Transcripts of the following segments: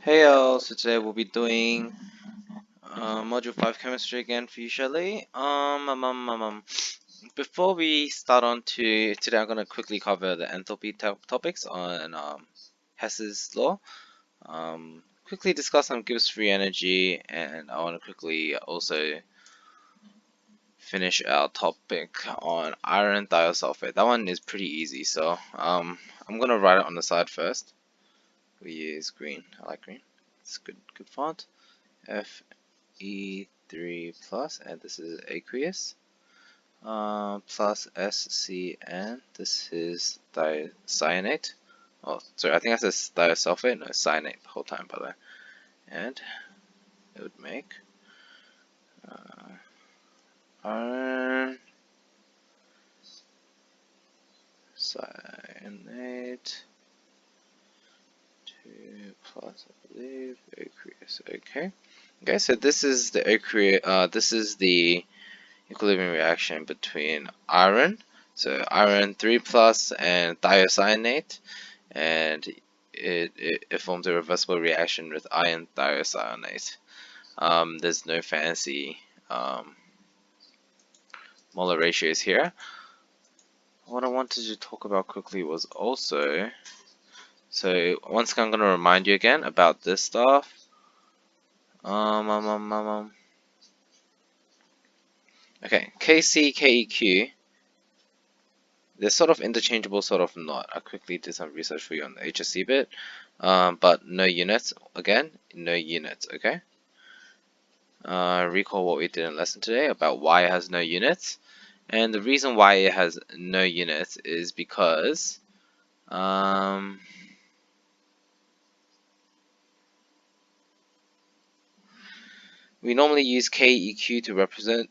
Hey all, so today we'll be doing module 5 chemistry again for you, Shelley. Before we start on to today, I'm going to quickly cover the enthalpy topics on Hesses Law. Quickly discuss some Gibbs free energy, and I want to quickly also finish our topic on iron thiosulfate. That one is pretty easy, so I'm going to write it on the side first. We use green. I like green. It's good font. E3 plus, and this is aqueous, plus FeSCN. This is thiocyanate. Oh, sorry, I think that says thiosulfate. No, cyanate the whole time, by the way. And it would make iron cyanate 2 plus, I believe, aqueous. Okay, so this is the aqueous. This is the equilibrium reaction between iron, so iron 3 plus, and thiocyanate, and it forms a reversible reaction with iron thiocyanate. There's no fancy molar ratios here. What I wanted to talk about quickly was also, so once again I'm going to remind you again about this stuff. Okay, Kc, Keq, they're sort of interchangeable, sort of not. I quickly did some research for you on the HSC bit, but no units. Again, no units. Okay. Recall what we did in lesson today about why it has no units, and the reason why it has no units is because we normally use Keq to represent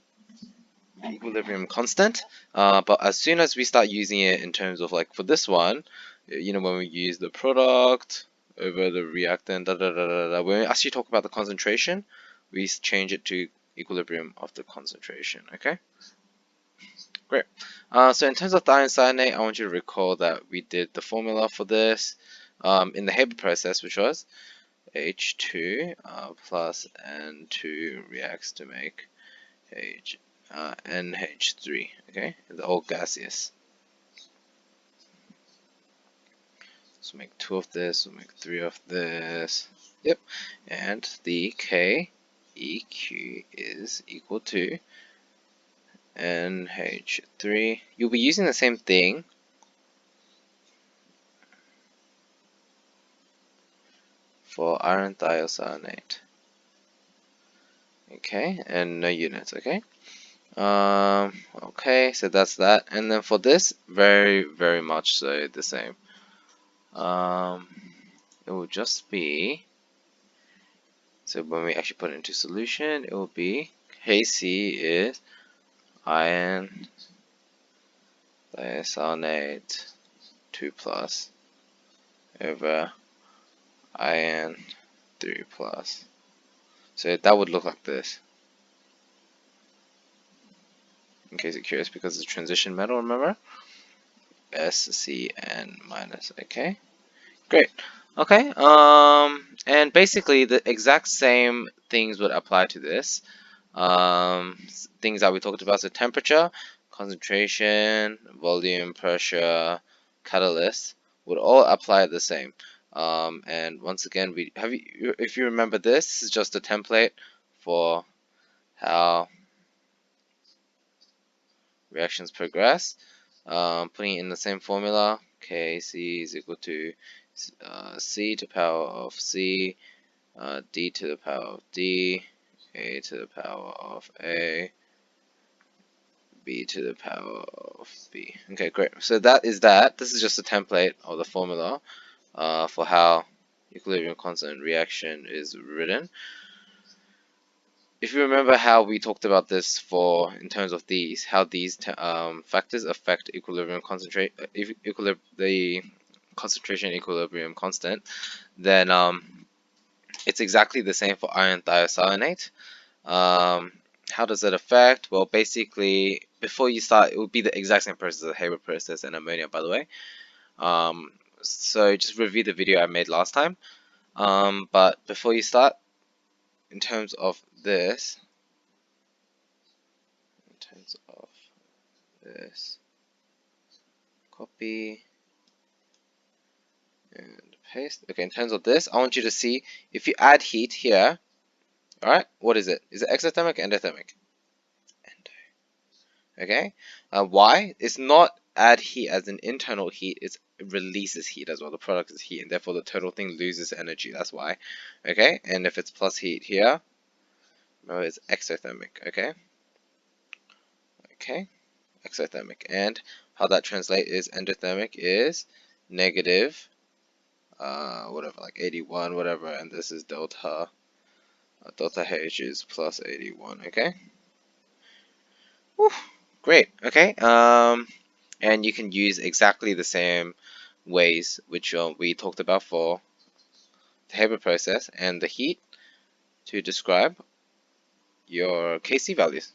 the equilibrium constant, but as soon as we start using it in terms of, like, for this one, you know, when we use the product over the reactant, when we actually talk about the concentration, we change it to equilibrium of the concentration. Okay, great. So in terms of thiocyanate, I want you to recall that we did the formula for this in the Haber process, which was H2 plus N2 reacts to make NH3. Okay, the all gaseous. So make 2 of this, we'll make 3 of this. Yep, and the KEQ is equal to NH3. You'll be using the same thing for iron thiocyanate. Okay, and no units. Okay. Okay, so that's that. And then for this, very much so the same. It will just be, so when we actually put it into solution, it will be Kc is iron thiocyanate 2 plus over iron 3 plus. So that would look like this. In case you're curious, because it's a transition metal, remember? FeSCN minus. Okay, great. Okay, and basically the exact same things would apply to this. Things that we talked about, so temperature, concentration, volume, pressure, catalyst would all apply the same. And once again, if you remember, this is just a template for how reactions progress. Putting it in the same formula, Kc is equal to C to the power of C, D to the power of D, A to the power of A, B to the power of B. Okay, great. So that is that. This is just a template of the formula for how equilibrium constant reaction is written. If you remember how we talked about this in terms of these, how these factors affect equilibrium the concentration equilibrium constant, then it's exactly the same for iron thiocyanate. How does it affect? Well, basically, before you start, it would be the exact same process as the Haber process and ammonia, by the way. So just review the video I made last time. But before you start, in terms of this, copy and paste. Okay, in terms of this, I want you to see if you add heat here, alright, what is it? Is it exothermic or endothermic? Okay, why? It's not add heat as an internal heat, it releases heat as well. The product is heat, and therefore the total thing loses energy. That's why. Okay, and if it's plus heat here, remember it's exothermic. Okay, exothermic. And how that translates is endothermic is negative, whatever, like 81, whatever, and this is delta. Delta H is plus 81. Okay. Whew, great. Okay. And you can use exactly the same ways which we talked about for the Haber process and the heat to describe your Kc values.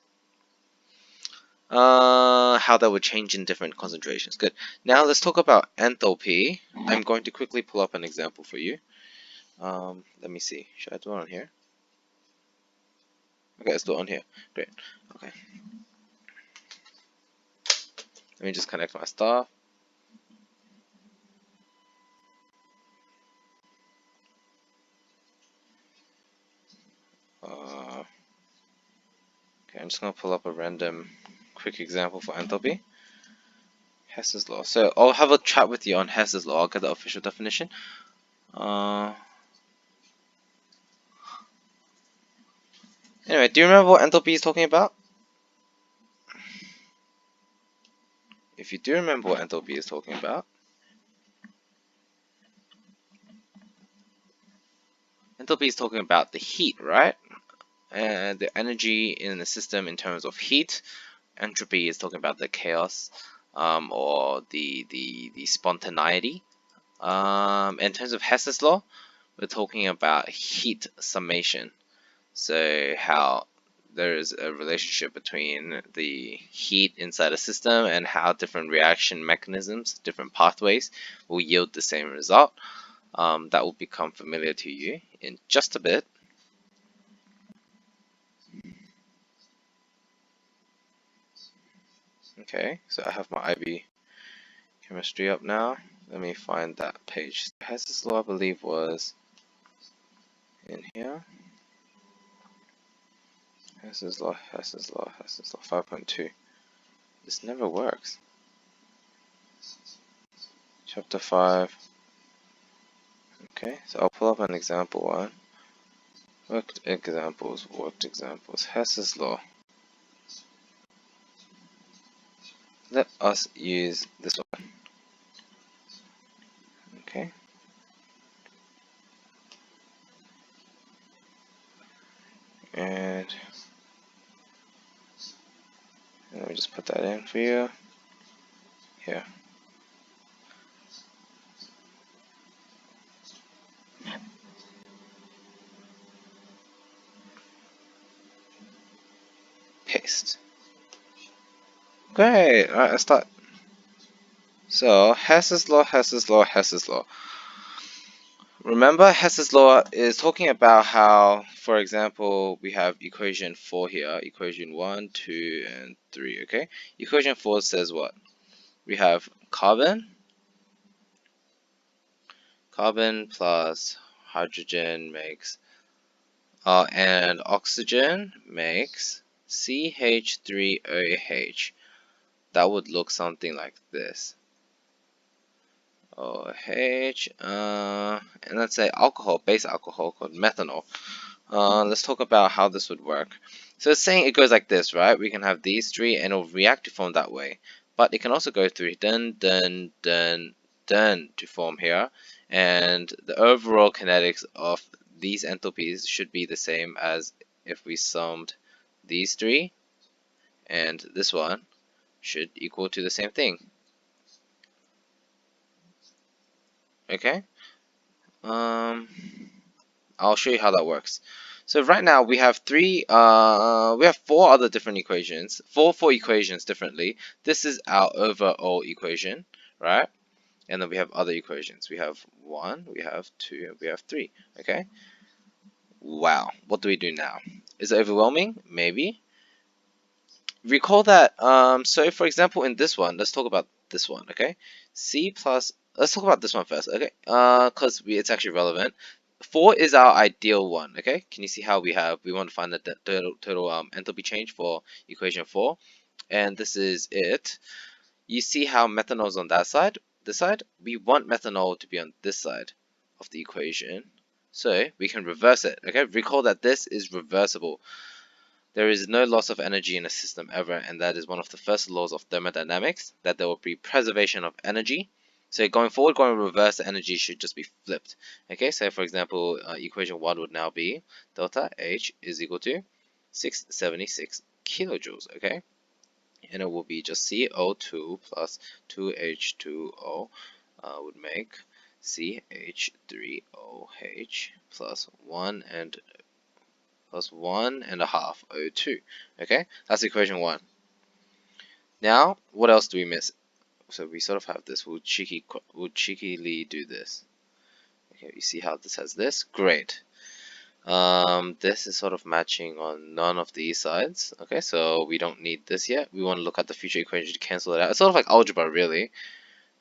How that would change in different concentrations. Good. Now let's talk about enthalpy. I'm going to quickly pull up an example for you. Let me see. Should I do it on here? Okay, let's do it on here. Great. Okay. Let me just connect my stuff. Okay, I'm just going to pull up a random quick example for enthalpy. Hesses Law. So I'll have a chat with you on Hesses Law. I'll get the official definition. Anyway, do you remember what enthalpy is talking about? If you do remember what enthalpy is talking about, enthalpy is talking about the heat, right? And the energy in the system in terms of heat. Entropy is talking about the chaos, or the spontaneity. In terms of Hesses Law, we're talking about heat summation. So how there is a relationship between the heat inside a system and how different reaction mechanisms, different pathways will yield the same result. That will become familiar to you in just a bit. Okay, so I have my IB chemistry up now. Let me find that page. Hesses Law, I believe, was in here. Hesses Law, 5.2. This never works. Chapter 5. Okay, so I'll pull up an example one. Worked examples. Hesses Law. Let us use this one. Okay. And let me just put that in for you. Here. Paste. Great. Alright, let's start. So, Hesses Law. Remember, Hesses Law is talking about how, for example, we have equation 4 here. Equation 1, 2, and 3, okay? Equation 4 says what? We have carbon plus hydrogen makes, and oxygen makes CH3OH. That would look something like this. OH, and let's say alcohol, base alcohol called methanol. Let's talk about how this would work. So it's saying it goes like this, right? We can have these three and it'll react to form that way. But it can also go through to form here. And the overall kinetics of these enthalpies should be the same as if we summed these three, and this one should equal to the same thing. Okay? I'll show you how that works. So right now we have four other different equations, four equations differently. This is our overall equation, right? and then we have other equations. We have 1, we have 2, and we have 3. Okay. Wow. What do we do now? Is it overwhelming? Maybe. Recall that. So for example, in this one, let's talk about this one. Okay. C plus. Let's talk about this one first. Okay. Because it's actually relevant. 4 is our ideal one. Okay. Can you see how we want to find the total enthalpy change for equation 4, and this is it. You see how methanol is on that side, this side? We want methanol to be on this side of the equation, so we can reverse it, okay? Recall that this is reversible. There is no loss of energy in a system ever, and that is one of the first laws of thermodynamics, that there will be preservation of energy. So going forward, going reverse, the energy should just be flipped. Okay, so for example, equation 1 would now be delta H is equal to 676 kilojoules, okay? And it will be just CO2 plus 2H2O would make CH3OH plus 1 and a half O2. Okay, that's equation 1. Now, what else do we miss? So we sort of have this. We'll cheekily do this. Okay, you see how this has this? Great. This is sort of matching on none of these sides. Okay, so we don't need this yet. We want to look at the future equation to cancel it out. It's sort of like algebra, really.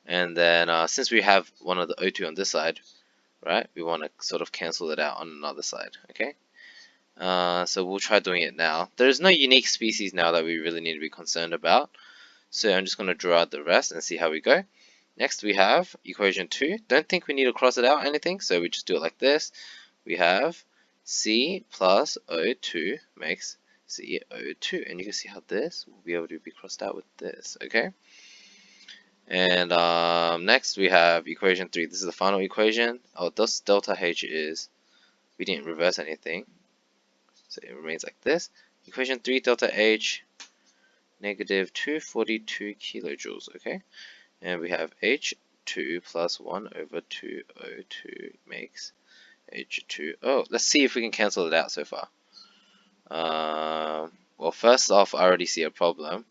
And then since we have one of the O2 on this side, right, we want to sort of cancel it out on another side. Okay, so we'll try doing it now. There's no unique species now that we really need to be concerned about. So I'm just going to draw out the rest and see how we go. Next we have equation 2. Don't think we need to cross it out or anything, so we just do it like this. We have C plus O2 makes CO2, and you can see how this will be able to be crossed out with this, okay? And next we have equation 3. This is the final equation. Oh, this delta H is, we didn't reverse anything, so it remains like this. Equation 3 delta H negative 242 kilojoules, okay? And we have H2 plus 1 over 2O2 makes H2O. Let's see if we can cancel it out so far. Well, first off, I already see a problem.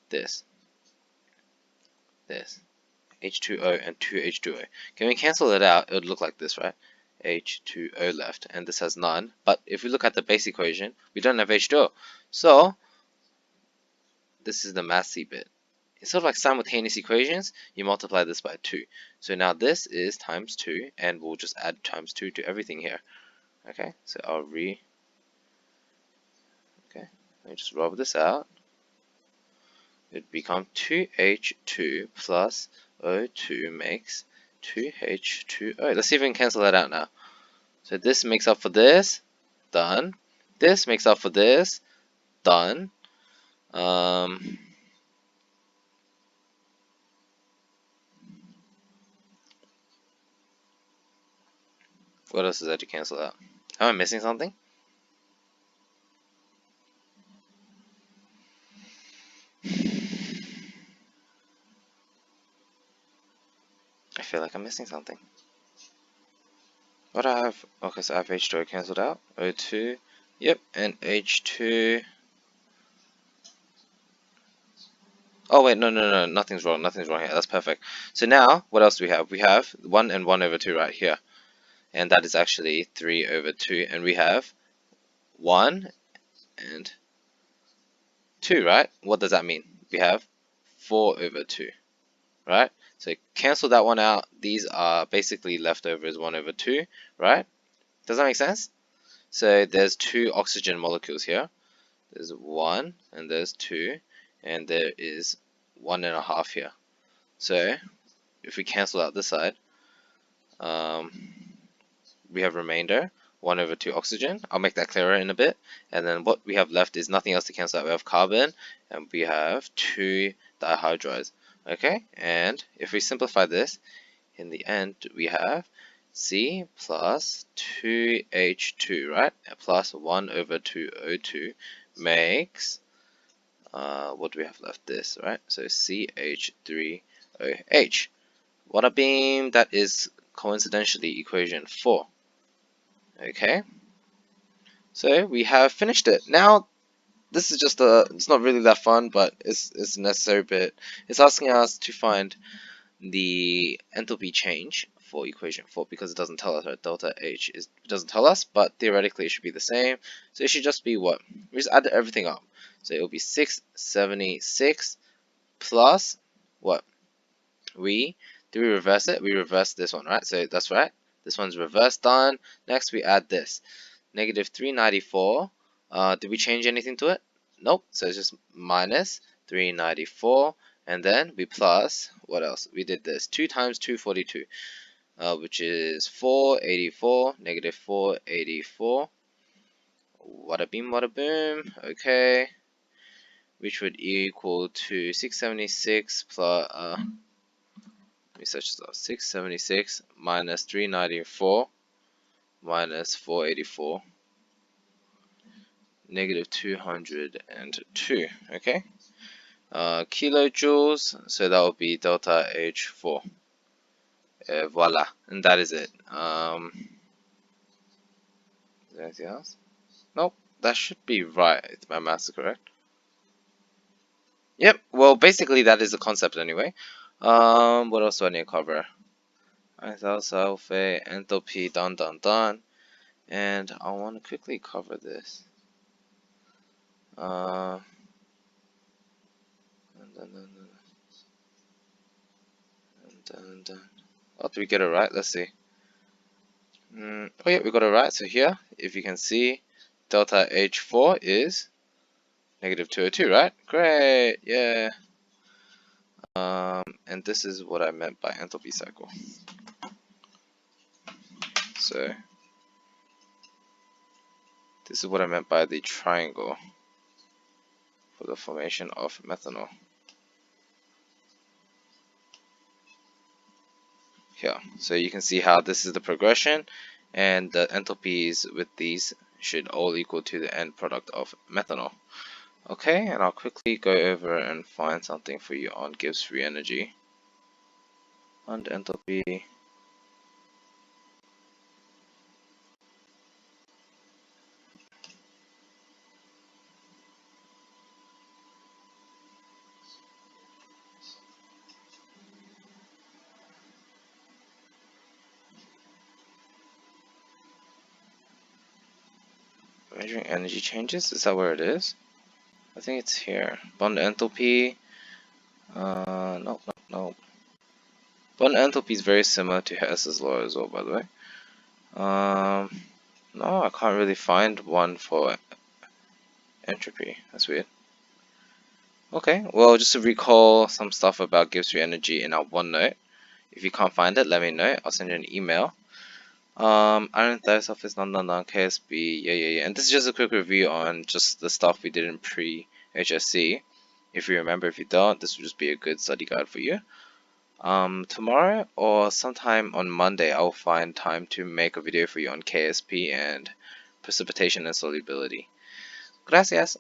This. H2O and 2H2O. Can we cancel it out? It would look like this, right? H2O left, and this has none. But if we look at the base equation, we don't have H2O. So, this is the mathsy bit. It's sort of like simultaneous equations. You multiply this by 2. So now this is times 2, and we'll just add times 2 to everything here. Okay, so I'll let me just rub this out. It becomes 2H2 plus O2 makes 2H2O. Let's see if we can cancel that out now. So this makes up for this, done. This makes up for this, done. What else is there to cancel out? Am I missing something? I feel like I'm missing something. What do I have? Okay, so I have H2O cancelled out. O2, yep, and H2. Oh wait, no, nothing's wrong here. That's perfect. So now, what else do we have? We have 1 and 1 over 2 right here. And that is actually 3 over 2. And we have 1 and 2, right? What does that mean? We have 4 over 2, right? So cancel that one out. These are basically leftovers 1 over 2, right? Does that make sense? So there's 2 oxygen molecules here. There's 1 and there's 2, and there is 1.5 here. So if we cancel out this side, we have remainder 1 over 2 oxygen. I'll make that clearer in a bit. And then what we have left is nothing else to cancel out. We have carbon, and we have 2 dihydrides. Okay, and if we simplify this, in the end we have C plus 2H2, right? Plus 1 over 2O2 makes, what do we have left? This, right? So CH3OH. What a beam! That is coincidentally equation 4. Okay, so we have finished it. Now, this is just it's not really that fun, but it's a necessary bit. It's asking us to find the enthalpy change for equation 4 because it doesn't tell us, right? Delta H doesn't tell us, but theoretically it should be the same. So it should just be what? We just add everything up. So it will be 676 plus what? Do we reverse it? We reverse this one, right? So that's right. This one's reversed, done. Next we add this. Negative 394. Did we change anything to it? Nope. So it's just minus 394. And then we plus, what else? We did this. 2 times 242, which is 484, negative 484. Wada beam, wada boom. Okay. Which would equal to 676 plus, let me search this out. 676 minus 394 minus 484. Negative 202. Okay. Kilojoules. So that will be delta H4. Voila. And that is it. Is there anything else? Nope. That should be right. If my maths is correct. Yep. Well, basically that is the concept anyway. What else do I need to cover? Sulfate, enthalpy, done. And I want to quickly cover this. Done. Oh, did we get it right? Let's see. Oh yeah, we got it right. So here, if you can see, delta H4 is negative 202, right? Great, yeah. And this is what I meant by enthalpy cycle. So this is what I meant by the triangle for the formation of methanol. Here, so you can see how this is the progression, and the enthalpies with these should all equal to the end product of methanol. Okay, and I'll quickly go over and find something for you on Gibbs free energy and enthalpy. Measuring energy changes, is that where it is? I think it's here. Bond enthalpy. Nope. Bond enthalpy is very similar to Hesses law as well, by the way. No, I can't really find one for entropy. That's weird. Okay, well, just to recall some stuff about Gibbs free energy in our OneNote. If you can't find it, let me know. I'll send you an email. Iron Thiosulfate, KSB, yeah. And this is just a quick review on just the stuff we did in pre-HSC. If you remember, if you don't, this will just be a good study guide for you. Tomorrow or sometime on Monday, I'll find time to make a video for you on KSP and precipitation and solubility. Gracias.